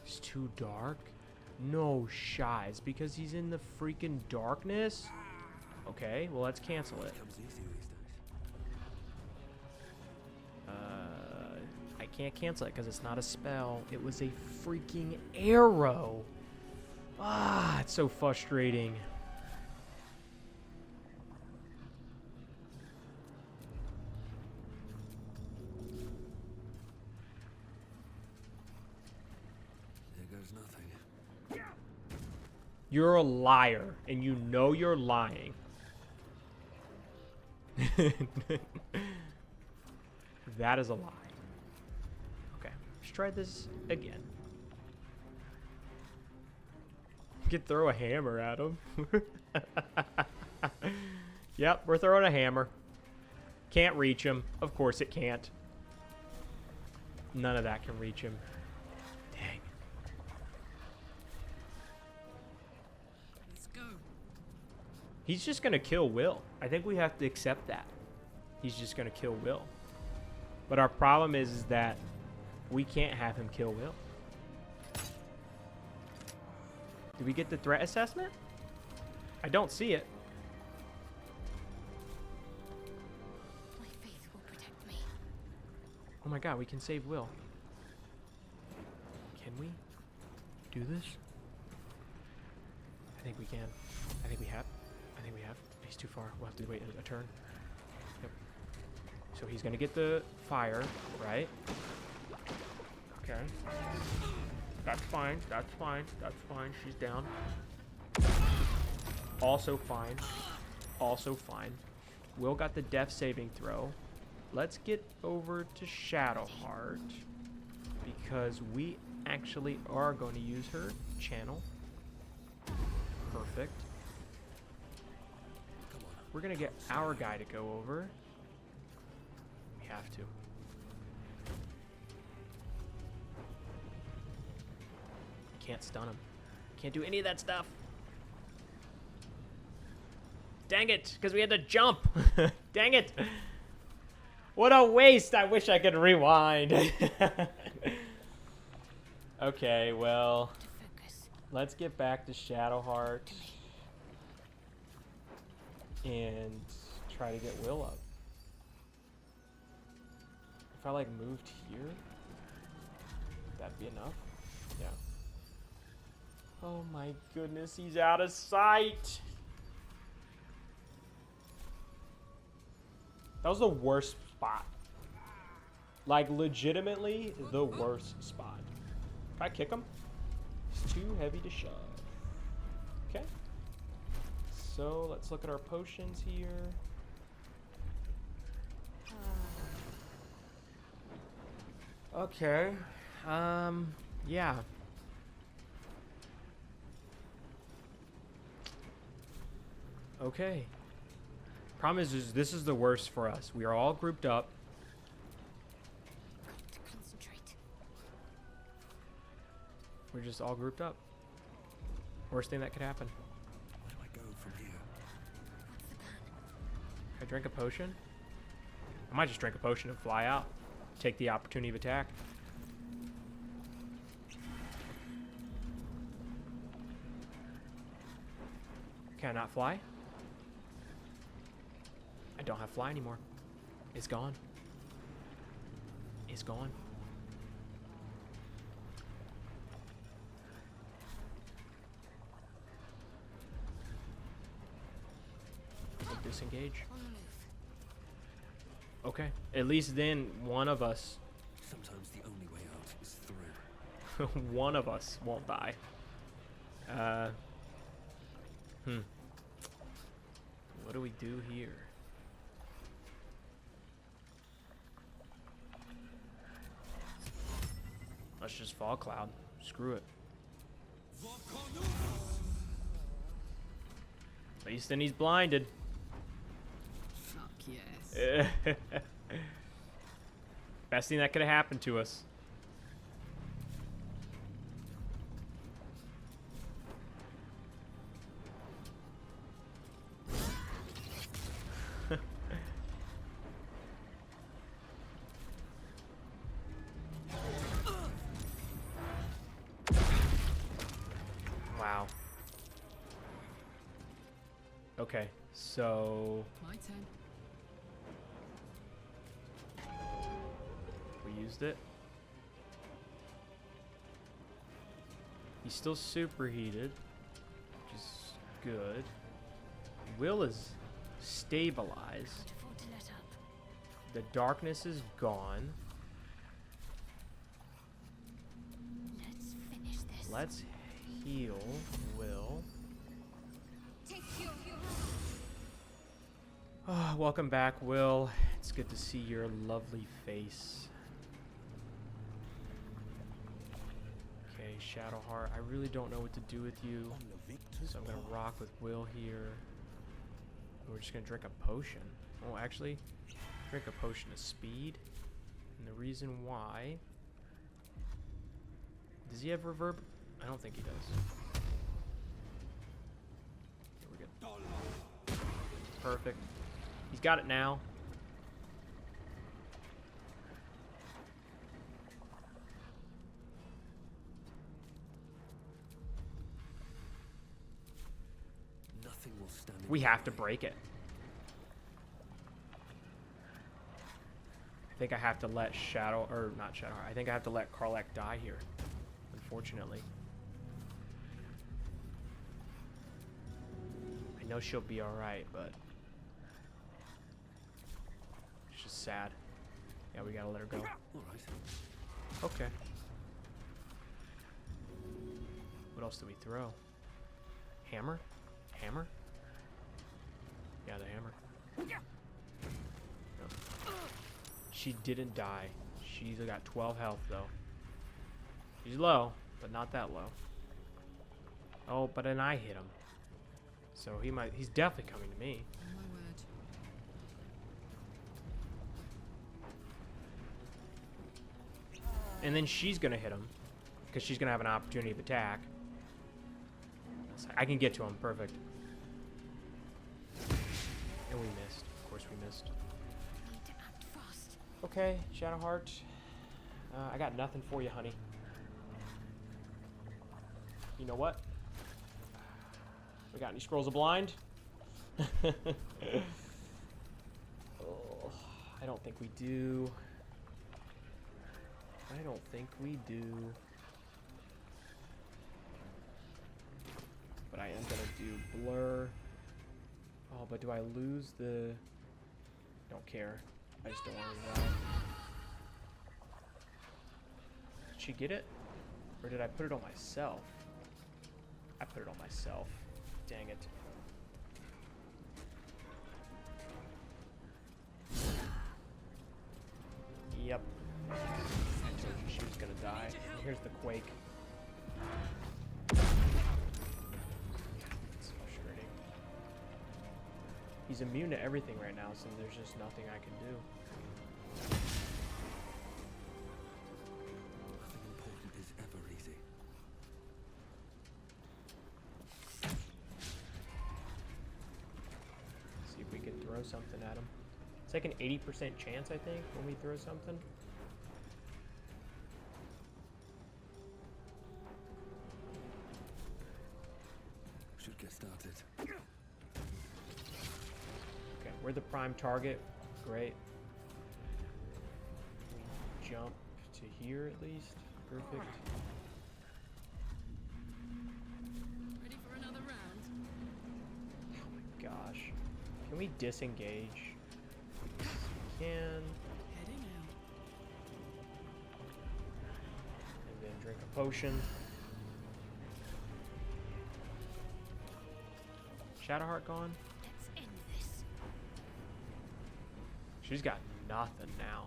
It's too dark? No shot. It's because he's in the freaking darkness? Okay, well let's cancel it. Comes easy these days. I can't cancel it because it's not a spell. It was a freaking arrow. Ah, it's so frustrating. There goes nothing. You're a liar, and you know you're lying. That is a lie. Okay, let's try this again. You could throw a hammer at him. Yep, we're throwing a hammer. Can't reach him. Of course it can't. None of that can reach him. Dang. Let's go. He's just gonna kill Will. I think we have to accept that. He's just gonna kill Will. But our problem is that we can't have him kill Will. Did we get the threat assessment? I don't see it. My faith will protect me. Oh my god, we can save Will. Can we do this? I think we can. I think we have. I think we have. He's too far. We'll have to wait a turn. Yep. So he's gonna get the fire, right? Okay. That's fine. That's fine. That's fine. She's down. Also fine. Also fine. Will got the death saving throw. Let's get over to Shadowheart because we actually are going to use her channel. Perfect. We're going to get our guy to go over. We have to. Can't stun him. Can't do any of that stuff. Dang it, because we had to jump. Dang it. What a waste. I wish I could rewind. Okay, well, To focus. let's get back to Shadowheart and try to get Will up. If I like moved here, that'd be enough. Yeah. Oh my goodness, he's out of sight. That was the worst spot. Like, legitimately, the worst spot. Can I kick him? It's too heavy to shove. Okay. So, let's look at our potions here. Okay. Yeah. Okay. Problem is this is the worst for us. We are all grouped up. Got to concentrate. We're just all grouped up. Worst thing that could happen. Where do I go from here? What's the plan? Can I drink a potion? I might just drink a potion and fly out. Take the opportunity of attack. Can I not fly? I don't have fly anymore. It's gone. It's gone. Disengage. On the move. Okay. At least then one of us. Sometimes the only way out is through. One of us won't die. What do we do here? Let's just fall cloud. Screw it. At least then he's blinded. Fuck yes. Best thing that could have happened to us. Wow. Okay, so My turn. we used it. He's still superheated, which is good. Will is stabilized. Can't afford to let up. The darkness is gone. Let's finish this. Let's heal Will. Take your Oh, welcome back, Will. It's good to see your lovely face. Okay, Shadowheart, I really don't know what to do with you. On the victor's So I'm gonna path. rock with Will here. We're just gonna drink a potion. Oh, actually, drink a potion of speed. And the reason why... Does he have reverb? I don't think he does. Here we go. Perfect. He's got it now. Nothing will stand. in We your have to way. break it. I think I have to let Shadow, or not Shadow, I think I have to let Karlach die here, unfortunately. I know she'll be alright, but it's just sad. Yeah, we gotta let her go. All right. Okay. What else do we throw? Hammer? Hammer? Yeah, the hammer. No. She didn't die. She's got 12 health, though. She's low, but not that low. Oh, but then I hit him. So he's definitely coming to me. On my word. And then she's gonna hit him, because she's gonna have an opportunity of attack. I can get to him, perfect. And we missed. Of course we missed. need to act fast. Okay, Shadowheart. I got nothing for you, honey. You know what? We got any scrolls of blind? Oh, I don't think we do. I don't think we do. But I am gonna do blur. Oh, but do I lose the... Don't care. I just don't want to die. Did she get it? Or did I put it on myself? I put it on myself. Dang it. Yep. I told you she was gonna die. Here's the quake. It's frustrating. He's immune to everything right now, so there's just nothing I can do. Nothing important is ever easy. See if we can throw something at him. It's like an 80% chance, I think, when we throw something. Should get started. Okay, we're the prime target. Great. We jump to here at least. Perfect. Ready for another round? Oh my gosh. Can we disengage? Yes, we can. Heading out. And then Drink a potion. Shadowheart gone? Let's end this. She's got nothing now.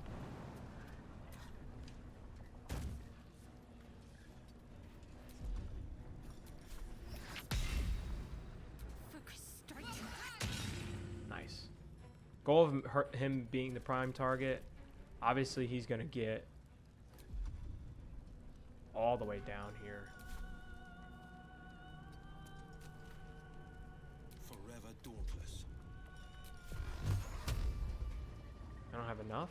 Focus straight. Nice. Goal of him being the prime target. Obviously, he's going to get all the way down here. Forever dauntless. I don't have enough?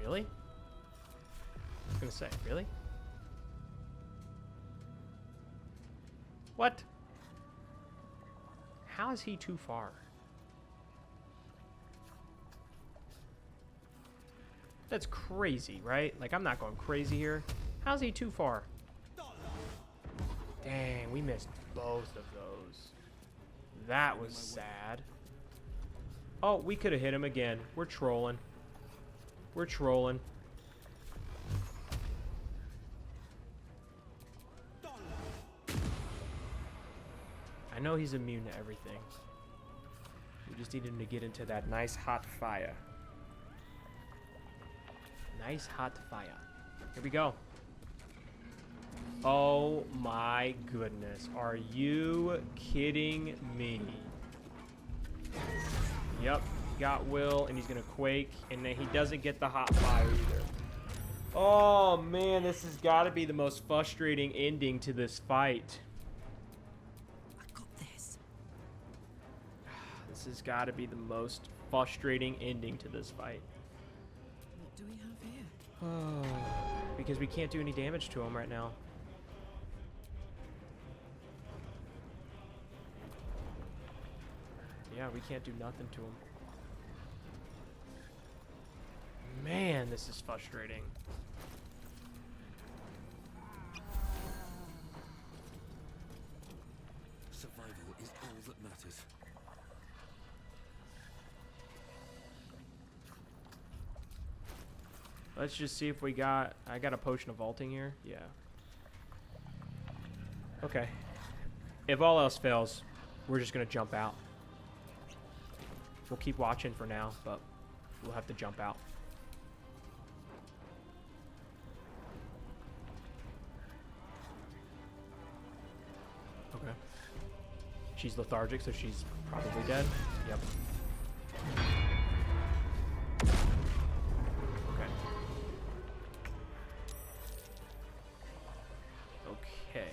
Really? I was going to say, really? What? How is he too far? That's crazy, right? Like, I'm not going crazy here. How's he too far? Dang, we missed both of those. That was sad. Oh, we could have hit him again. We're trolling. We're trolling. I know he's immune to everything. We just need him to get into that nice hot fire. Nice hot fire. Here we go. Oh my goodness. Are you kidding me? Yep. Got Will, and he's going to quake, and then he doesn't get the hot fire either. Oh man, this has got to be the most frustrating ending to this fight. I got this. This has got to be the most frustrating ending to this fight. What do we have here? Oh, because we can't do any damage to him right now. Yeah, we can't do nothing to him. Man, this is frustrating. Survival is all that matters. Let's just see if we got... I got a potion of vaulting here. Yeah. Okay. If all else fails, we're just going to jump out. We'll keep watching for now, but we'll have to jump out. Okay. She's lethargic, so she's probably dead. Yep. Okay. Okay.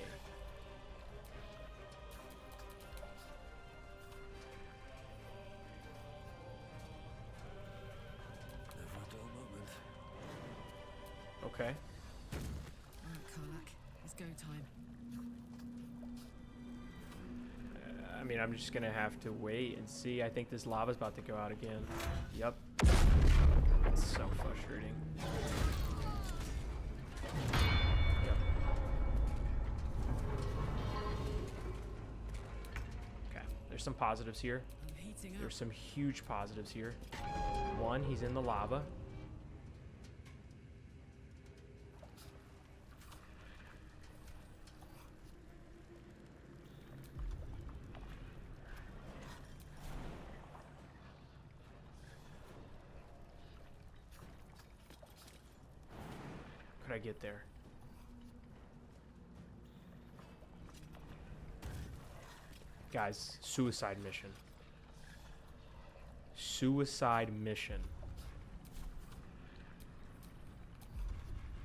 Never a dull moment. Okay. Alright, Karlak. It's go time. I mean, I'm just gonna have to wait and see. I think this lava's about to go out again. Yep. It's so frustrating. Yep. Okay. There's some positives here. I'm heating up. There's some huge positives here. One, he's in the lava. Could I get there? Guys, suicide mission. Suicide mission.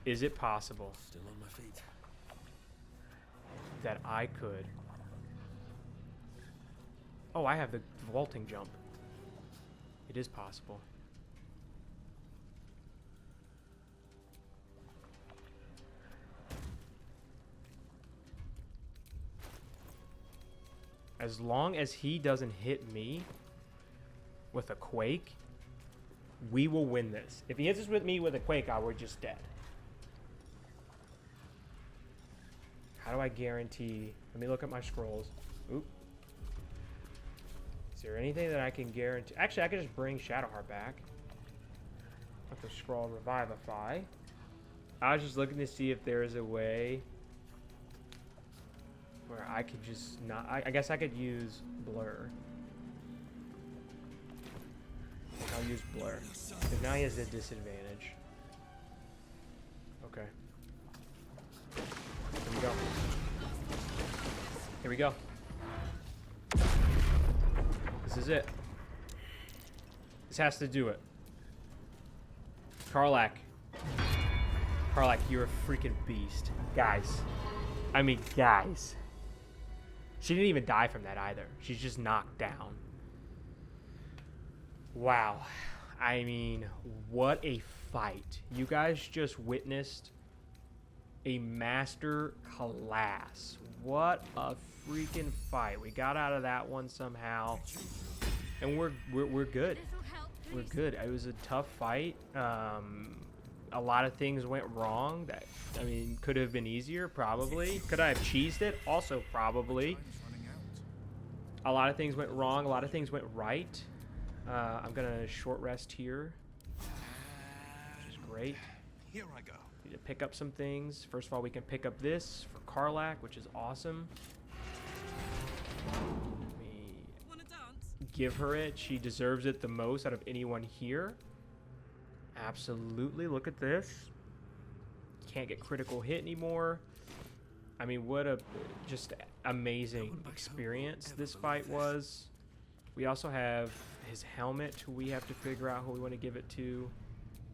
Is it possible Still on my feet. that I could... Oh, I have the vaulting jump. It is possible. As long as he doesn't hit me with a quake, we will win this. If he hits us with me with a quake, we're just dead. How do I guarantee? Let me look at my scrolls. Oop. Is there anything that I can guarantee? Actually, I can just bring Shadowheart back. with the scroll Revivify. I was just looking to see if there's a way where I could just not... I guess I could use Blur. I'll use Blur. Because now he has a disadvantage. Okay. Here we go. Here we go. This is it. This has to do it. Karlach. Karlach, you're a freaking beast. Guys. I mean, guys. She didn't even die from that either. She's just knocked down. Wow. I mean, what a fight. You guys just witnessed a master class. What a freaking fight. We got out of that one somehow. And we're good. We're good. It was a tough fight. A lot of things went wrong. That, I mean, could have been easier, probably. Could I have cheesed it? Also, probably. A lot of things went wrong. A lot of things went right. I'm gonna short rest here, which is great. Here I go. Need to pick up some things. First of all, we can pick up this for Karlach, which is awesome. Wanna dance? Give her it. She deserves it the most out of anyone here. Absolutely. Look at this. Can't get critical hit anymore. I mean, what a just amazing experience this fight was. We also have his helmet, who we have to figure out who we want to give it to.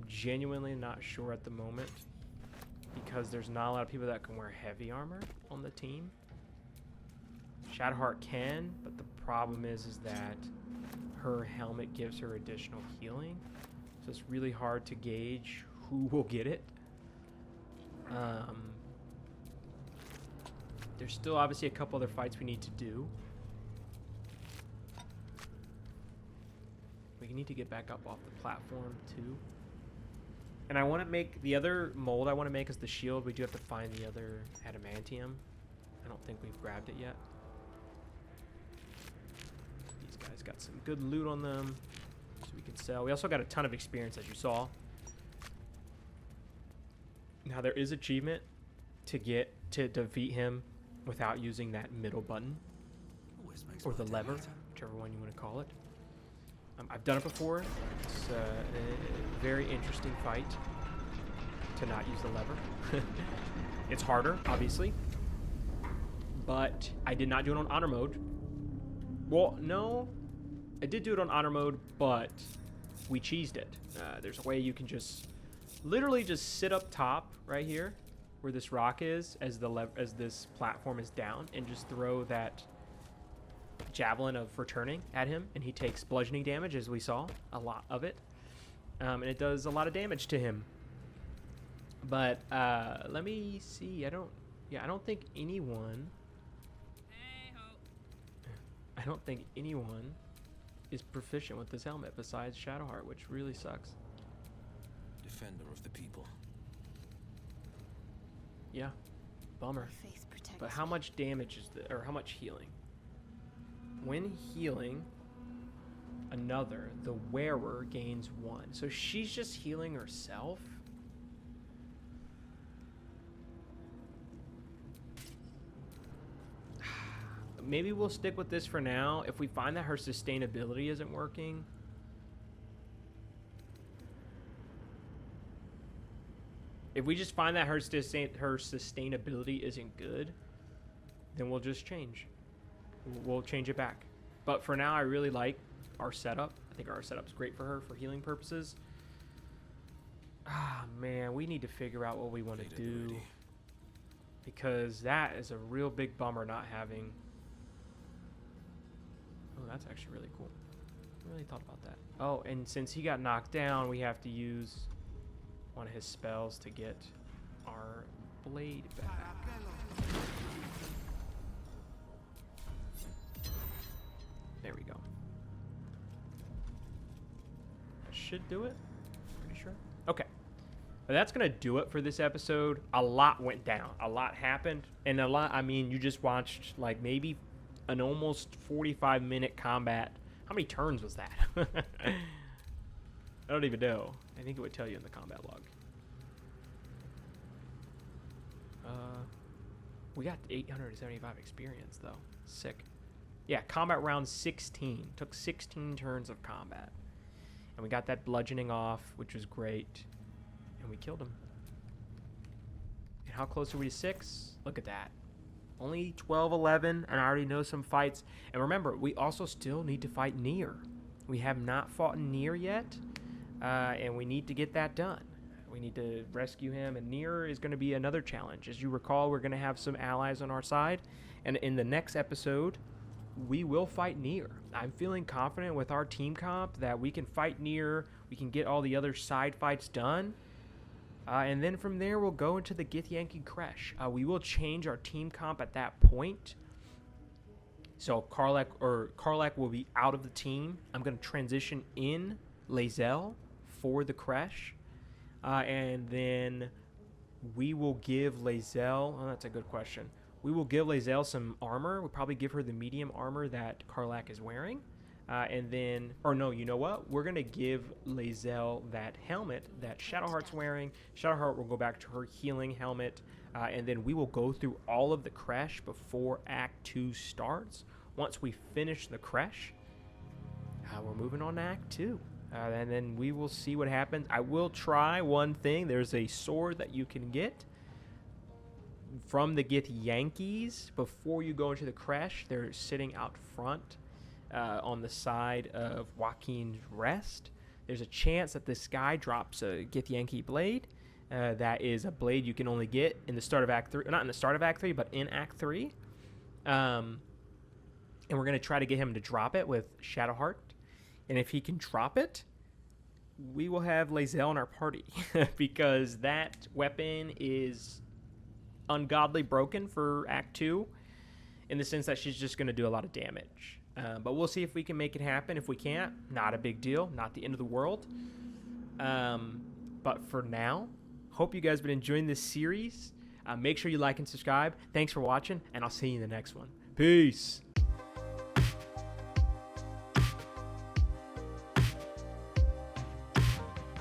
Genuinely not sure at the moment, because there's not a lot of people that can wear heavy armor on the team. Shadowheart can, but the problem is that her helmet gives her additional healing, so it's really hard to gauge who will get it. There's still obviously a couple other fights we need to do. We need to get back up off the platform too. And I want to make the other mold I want to make is the shield. We do have to find the other adamantium. I don't think we've grabbed it yet. These guys got some good loot on them, so we can sell. We also got a ton of experience, as you saw. Now there is achievement to get to defeat him without using that middle button or the lever, whichever one you want to call it. I've done it before. It's a very interesting fight to not use the lever. It's harder, obviously, but I did not do it on honor mode. Well, no, I did do it on honor mode, but we cheesed it. There's a way you can just literally just sit up top right here where this rock is as this platform is down, and just throw that javelin of returning at him, and he takes bludgeoning damage, as we saw a lot of it, and it does a lot of damage to him. But let me see. I don't think anyone is proficient with this helmet besides Shadowheart, which really sucks. Defender of the people. Yeah, bummer. But how much damage is or how much healing? When healing another, the wearer gains 1. So she's just healing herself. Maybe we'll stick with this for now. If we find that her sustainability isn't working, if we just find that her sustainability isn't good, then we'll just change. We'll change it back. But for now, I really like our setup. I think our setup's great for her for healing purposes. Ah, man, we need to figure out what we want to do, because that is a real big bummer not having... Oh, that's actually really cool. I really thought about that. Oh, and since he got knocked down, we have to use one of his spells to get our blade back. There we go. That should do it. Pretty sure. Okay. But that's going to do it for this episode. A lot went down. A lot happened. And a lot, I mean, you just watched like maybe an almost 45-minute combat. How many turns was that? I don't even know. I think it would tell you in the combat log. We got 875 experience, though. Sick. Yeah, combat round 16. Took 16 turns of combat. And we got that bludgeoning off, which was great. And we killed him. And how close are we to 6? Look at that. Only 12, 11, and I already know some fights. And remember, we also still need to fight Nier. We have not fought Nier yet, and we need to get that done. We need to rescue him, and Nier is going to be another challenge. As you recall, we're going to have some allies on our side, and in the next episode, we will fight Nier. I'm feeling confident with our team comp that we can fight Nier, we can get all the other side fights done, and then from there, we'll go into the Githyanki Crash. We will change our team comp at that point. So Karlak will be out of the team. I'm going to transition in Lae'zel for the Crash. And then we will give Lae'zel... Oh, that's a good question. We will give Lae'zel some armor. We'll probably give her the medium armor that Karlak is wearing. And then... Or no, you know what? We're going to give Lae'zel that helmet that Shadowheart's wearing. Shadowheart will go back to her healing helmet. And then we will go through all of the Crash before Act 2 starts. Once we finish the Crash, we're moving on to Act 2. And then we will see what happens. I will try one thing. There's a sword that you can get from the Githyanki's before you go into the Crash. They're sitting out front on the side of Joaquin's Rest. There's a chance that this guy drops a Githyanki blade. That is a blade you can only get in the start of Act 3. Not in the start of Act 3, but in Act 3. And we're going to try to get him to drop it with Shadowheart. And if he can drop it, we will have Lae'zel in our party. Because that weapon is ungodly broken for Act 2. In the sense that she's just going to do a lot of damage. But we'll see if we can make it happen. If we can't, not a big deal. Not the end of the world. But for now, hope you guys have been enjoying this series. Make sure you like and subscribe. Thanks for watching, and I'll see you in the next one. Peace.